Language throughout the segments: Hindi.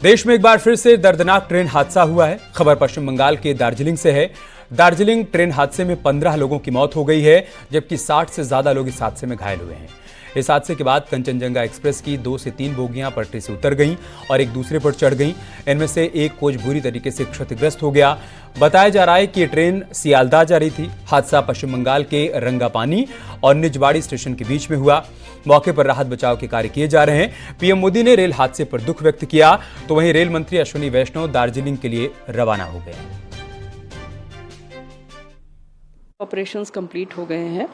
देश में एक बार फिर से दर्दनाक ट्रेन हादसा हुआ है। खबर पश्चिम बंगाल के दार्जिलिंग से है। दार्जिलिंग ट्रेन हादसे में 15 लोगों की मौत हो गई है, जबकि 60 से ज्यादा लोग इस हादसे में घायल हुए हैं। इस हादसे के बाद कंचनजंगा एक्सप्रेस की 2 से 3 बोगियां पटरी से उतर गईं और एक दूसरे पर चढ़ गईं। इनमें से एक कोच बुरी तरीके से क्षतिग्रस्त हो गया। बताया जा रहा है कि ये ट्रेन सियालदाह जा रही थी। हादसा पश्चिम बंगाल के रंगापानी और निजबाड़ी स्टेशन के बीच में हुआ। मौके पर राहत बचाव के कार्य किए जा रहे हैं। पीएम मोदी ने रेल हादसे पर दुख व्यक्त किया, तो वहीं रेल मंत्री अश्विनी वैष्णव दार्जिलिंग के लिए रवाना हो गए। ऑपरेशंस कंप्लीट हो गए हैं।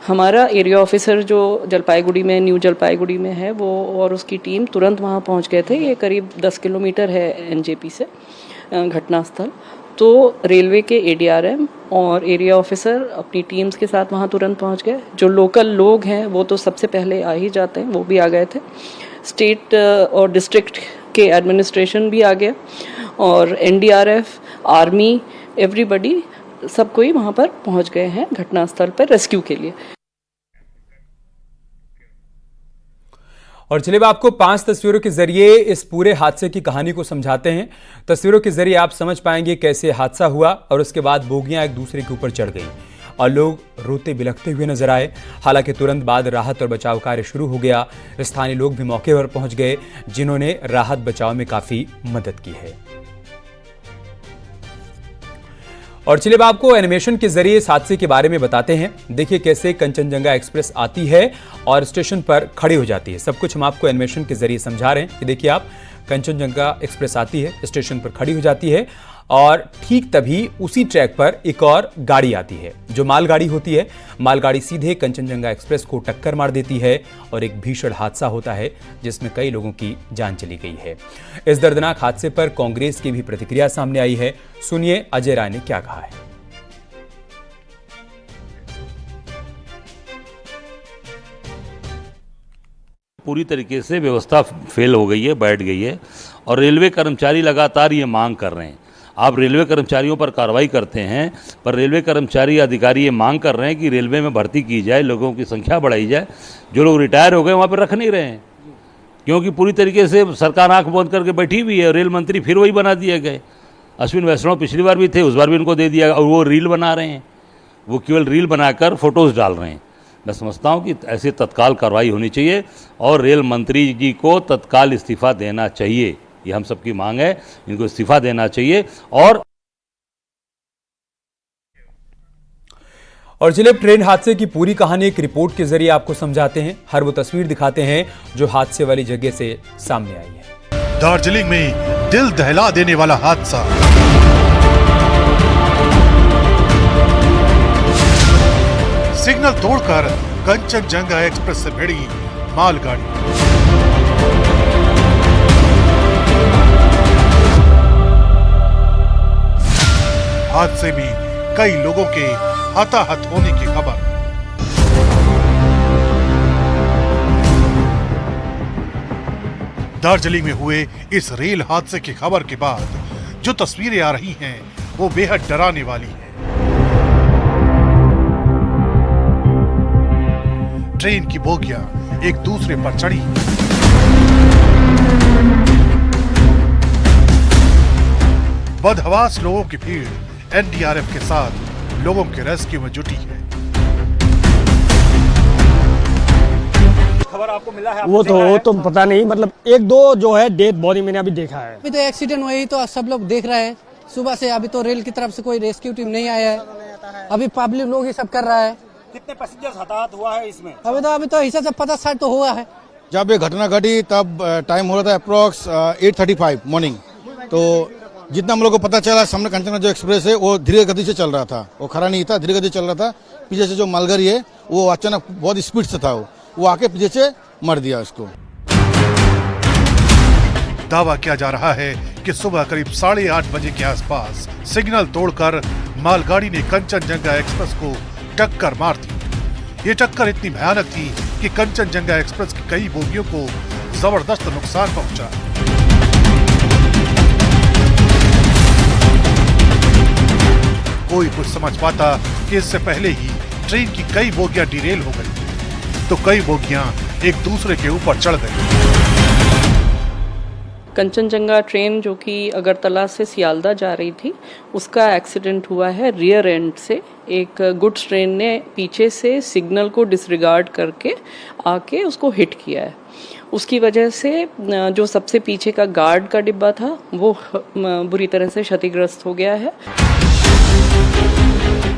हमारा एरिया ऑफिसर जो जलपाईगुड़ी में, न्यू जलपाईगुड़ी में है, वो और उसकी टीम तुरंत वहाँ पहुँच गए थे। ये करीब 10 किलोमीटर है एनजेपी से घटनास्थल। तो रेलवे के एडीआरएम और एरिया ऑफिसर अपनी टीम्स के साथ वहाँ तुरंत पहुँच गए। जो लोकल लोग हैं वो तो सबसे पहले आ ही जाते हैं, वो भी आ गए थे। स्टेट और डिस्ट्रिक्ट के एडमिनिस्ट्रेशन भी आ गया और एनडीआरएफ, आर्मी, एवरीबडी, सब कोई वहां पर पहुंच गए हैं घटनास्थल पर रेस्क्यू के लिए। और चलिए अब आपको 5 तस्वीरों के जरिए इस पूरे हादसे की कहानी को समझाते हैं। तस्वीरों के जरिए आप समझ पाएंगे कैसे हादसा हुआ और उसके बाद बोगियां एक दूसरे के ऊपर चढ़ गईं और लोग रोते बिलखते हुए नजर आए। हालांकि तुरंत बाद राहत और बचाव कार्य शुरू हो गया। स्थानीय लोग भी मौके पर पहुंच गए, जिन्होंने राहत बचाव में काफी मदद की है। और चलिए अब आपको एनिमेशन के जरिए इस हादसे के बारे में बताते हैं। देखिए कैसे कंचनजंगा एक्सप्रेस आती है और स्टेशन पर खड़ी हो जाती है। सब कुछ हम आपको एनिमेशन के जरिए समझा रहे हैं कि देखिए आप, कंचनजंगा एक्सप्रेस आती है, स्टेशन पर खड़ी हो जाती है और ठीक तभी उसी ट्रैक पर एक और गाड़ी आती है जो मालगाड़ी होती है। मालगाड़ी सीधे कंचनजंगा एक्सप्रेस को टक्कर मार देती है और एक भीषण हादसा होता है जिसमें कई लोगों की जान चली गई है। इस दर्दनाक हादसे पर कांग्रेस की भी प्रतिक्रिया सामने आई है। सुनिए अजय राय ने क्या कहा है। पूरी तरीके से व्यवस्था फेल हो गई है, बैठ गई है और रेलवे कर्मचारी लगातार ये मांग कर रहे हैं। आप रेलवे कर्मचारियों पर कार्रवाई करते हैं, पर रेलवे कर्मचारी अधिकारी ये मांग कर रहे हैं कि रेलवे में भर्ती की जाए, लोगों की संख्या बढ़ाई जाए। जो लोग रिटायर हो गए वहाँ पर रख नहीं रहे हैं, क्योंकि पूरी तरीके से सरकार आंख बंद करके बैठी हुई है। रेल मंत्री फिर वही बना दिए गए। अश्विन वैष्णव पिछली बार भी थे, उस बार भी उनको दे दिया और वो रील बना रहे हैं। वो केवल रील बनाकर फोटोज़ डाल रहे हैं। मैं समझता हूँ कि ऐसे तत्काल कार्रवाई होनी चाहिए और रेल मंत्री जी को तत्काल इस्तीफा देना चाहिए। ये हम सबकी मांग है, इनको इस्तीफा देना चाहिए। और चलिए ट्रेन हादसे की पूरी कहानी एक रिपोर्ट के जरिए आपको समझाते हैं। हर वो तस्वीर दिखाते हैं जो हादसे वाली जगह से सामने आई है। दार्जिलिंग में दिल दहला देने वाला हादसा। सिग्नल तोड़कर कंचनजंगा एक्सप्रेस से भिड़ी मालगाड़ी। हादसे में कई लोगों के हताहत होने की खबर। दार्जिलिंग में हुए इस रेल हादसे की खबर के बाद जो तस्वीरें आ रही हैं वो बेहद डराने वाली हैं। ट्रेन की बोगियां एक दूसरे पर चढ़ी। बदहवास लोगों की भीड़ एनडीआरएफ के साथ लोगों के रेस्क्यू में जुटी है। खबर आपको मिला है? वो तो पता नहीं, मतलब 1-2 जो है डेड बॉडी मैंने अभी देखा है। अभी तो एक्सीडेंट हुई तो सब लोग देख रहे हैं सुबह से। अभी तो रेल की तरफ से कोई रेस्क्यू टीम नहीं आया है। अभी पब्लिक लोग ही सब कर रहा है। कितने पैसेंजर्स हताहत हुआ है इसमें? अभी तो हिसाब से 50-60 तो हुआ है। जब ये घटना घटी तब टाइम हो रहा था अप्रोक्स 8:35 मॉर्निंग। तो जितना हम लोग को पता चला, सामने कंचनजंगा जो एक्सप्रेस है वो धीरे गति से चल रहा था। वो खड़ा नहीं था, धीरे गति चल रहा था। पीछे से जो मालगाड़ी है वो अचानक बहुत स्पीड से था, वो आके पीछे से मर दिया उसको। दावा किया जा रहा है कि सुबह करीब 8:30 बजे के आसपास सिग्नल तोड़कर मालगाड़ी ने कंचनजंगा एक्सप्रेस को टक्कर मार दी। ये टक्कर इतनी भयानक थी कि कंचनजंगा एक्सप्रेस की कई बोगियों को जबरदस्त नुकसान पहुंचा। कोई कुछ समझ पाता कि इससे पहले ही ट्रेन की कई बोगियां डिरेल हो गई, तो कई बोगियां एक दूसरे के ऊपर चढ़ गई। कंचनजंगा ट्रेन जो कि अगरतला से सियालदा जा रही थी, उसका एक्सीडेंट हुआ है रियर एंड से। एक गुड्स ट्रेन ने पीछे से सिग्नल को डिसरिगार्ड करके आके उसको हिट किया है। उसकी वजह से जो सबसे पीछे का गार्ड का डिब्बा था वो बुरी तरह से क्षतिग्रस्त हो गया है।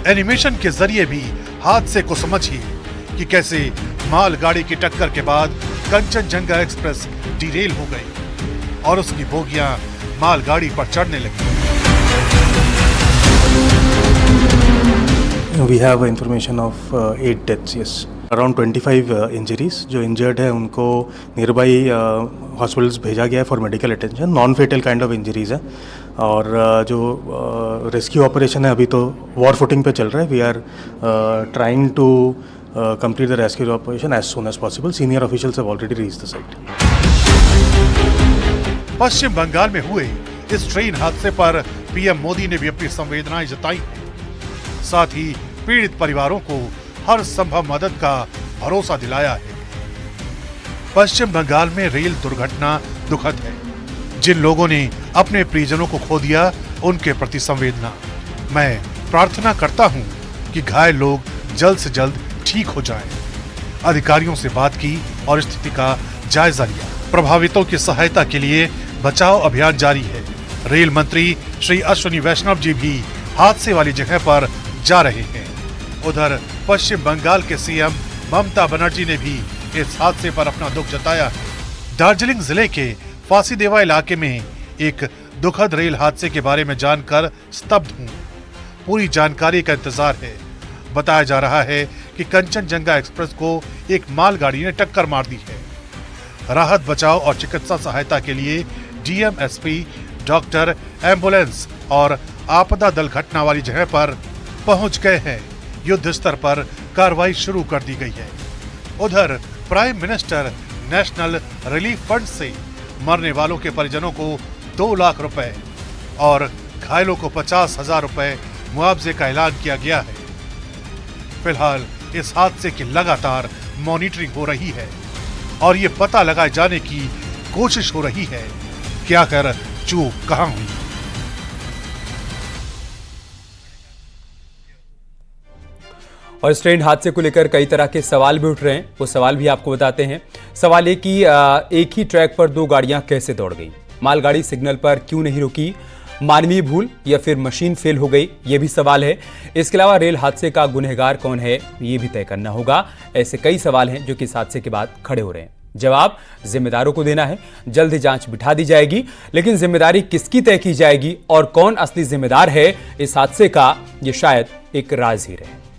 एनिमेशन के जरिए भी हादसे को समझिए कि कैसे मालगाड़ी की टक्कर के बाद कंचनजंगा एक्सप्रेस डिरेल हो गई और उसकी बोगियां मालगाड़ी पर चढ़ने लगी। We have information of 8 deaths, yes. Around 25 injuries. जो इंजर्ड है उनको नियर बाई हॉस्पिटल्स भेजा गया है for medical attention. Non fatal kind of injuries है और जो रेस्क्यू ऑपरेशन है अभी तो वॉर फुटिंग पे चल रहा है। We are trying to complete the rescue operation as soon as possible. Senior officials have already reached the site. पश्चिम बंगाल में हुए इस ट्रेन हादसे पर पीएम मोदी ने भी अपनी संवेदनाएं जताई हैं। साथ ही पीड़ित परिवारों को हर संभव मदद का भरोसा दिलाया है। पश्चिम बंगाल में रेल दुर्घटना दुखद है। जिन लोगों ने अपने प्रियजनों को खो दिया, उनके प्रति संवेदना। मैं प्रार्थना करता हूं कि घायल लोग जल्द से जल्द ठीक हो जाएं। अधिकारियों से बात की और स्थिति का जायजा लिया। प्रभावितों की सहायता के लिए बचाव अभियान जारी है। रेल मंत्री श्री अश्विनी वैष्णव जी भी हादसे वाली जगह पर जा रहे हैं। उधर पश्चिम बंगाल के सीएम ममता बनर्जी ने भी इस हादसे पर अपना दुख जताया है। दार्जिलिंग जिले के फांसीदेवा इलाके में एक दुखद रेल हादसे के बारे में जानकर स्तब्ध हूँ। पूरी जानकारी का इंतजार है। बताया जा रहा है कि कंचनजंगा एक्सप्रेस को एक मालगाड़ी ने टक्कर मार दी है। राहत बचाव और चिकित्सा सहायता के लिए डीएम, एसपी, डॉक्टर, एम्बुलेंस और आपदा दल घटना वाली जगह पर पहुंच गए हैं। युद्ध स्तर पर कार्रवाई शुरू कर दी गई है। उधर prime minister national relief fund से मरने वालों के परिजनों को 2 लाख रुपए और घायलों को 50,000 रुपए मुआवजे का ऐलान किया गया है। फिलहाल इस हादसे की लगातार मॉनिटरिंग हो रही है और ये पता लगाए जाने की कोशिश हो रही है कि आखिर चूक कहां हुई। और इस ट्रेन हादसे को लेकर कई तरह के सवाल भी उठ रहे हैं। वो सवाल भी आपको बताते हैं। सवाल ये कि एक ही ट्रैक पर 2 गाड़ियां कैसे दौड़ गई? मालगाड़ी सिग्नल पर क्यों नहीं रुकी? मानवीय भूल या फिर मशीन फेल हो गई? ये भी सवाल है। इसके अलावा रेल हादसे का गुनहगार कौन है, ये भी तय करना होगा। ऐसे कई सवाल हैं जो कि इस हादसे के बाद खड़े हो रहे हैं। जवाब जिम्मेदारों को देना है। जल्द ही जांच बिठा दी जाएगी, लेकिन जिम्मेदारी किसकी तय की जाएगी और कौन असली जिम्मेदार है इस हादसे का, ये शायद एक राज ही रहे।